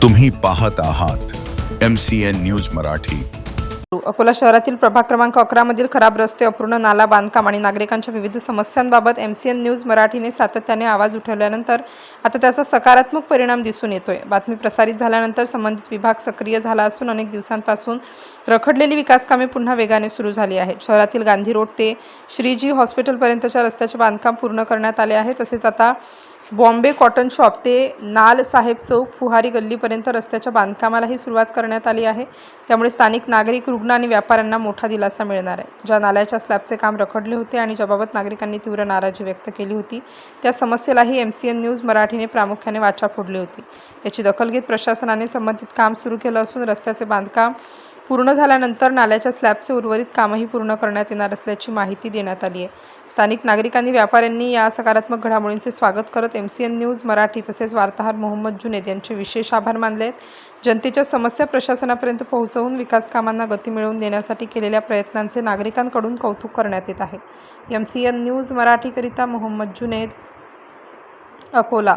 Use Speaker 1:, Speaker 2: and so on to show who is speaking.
Speaker 1: तुम्ही पाहत आहात MCN न्यूज मराठी।
Speaker 2: अकोला शहरातील प्रभाग क्रमांक 11 मधील खराब रस्ते, अपूर्ण नाला बांधकाम आणि नागरिकांच्या विविध समस्यांबाबत MCN न्यूज मराठीने सातत्याने आवाज उठवल्यानंतर आता त्याचा सकारात्मक परिणाम दिसून येतोय। बातमी प्रसारित झाल्यानंतर संबंधित विभाग सक्रिय झाला असून अनेक दिवसांपासून रखडलेली विकास कामे पुन्हा वेगाने सुरू झाली आहेत। शहरातील गांधी रोड ते श्रीजी हॉस्पिटल पर्यंतच्या रस्त्याचे बांधकाम पूर्ण करण्यात आले आहे। तसेच आता बॉम्बे कॉटन शॉप ते नाल साहेब चौक फुहारी गल्लीपर्यंत रस्त्याच्या बांधकामालाही सुरुवात करण्यात आली आहे। त्यामुळे स्थानिक नागरिक, रुग्ण आणि व्यापाऱ्यांना मोठा दिलासा मिळणार आहे। ज्या नाल्याच्या स्लॅबचे काम रखडले होते आणि ज्याबाबत नागरिकांनी तीव्र नाराजी व्यक्त केली होती, त्या समस्येलाही MCN न्यूज मराठीने प्रामुख्याने वाचा फोडली होती। याची दखल घेत प्रशासनाने संबंधित काम सुरू केलं असून रस्त्याचे बांधकाम पूर्ण झाल्यानंतर नाल्याच्या स्लॅबचे उर्वरित कामही पूर्ण करण्यात येणार असल्याची माहिती देण्यात आली आहे। स्थानिक नागरिकांनी, व्यापाऱ्यांनी या सकारात्मक घडामोडींचे स्वागत करत MCN न्यूज मराठी तसेच वार्ताहर मोहम्मद जुनेद यांचे विशेष आभार मानले आहेत। जनतेच्या समस्या प्रशासनापर्यंत पोहोचवून विकास कामांना गती मिळवून देण्यासाठी केलेल्या प्रयत्नांचे नागरिकांकडून कौतुक करण्यात येत आहे। MCN न्यूज मराठीकरिता मोहम्मद जुनेद, अकोला।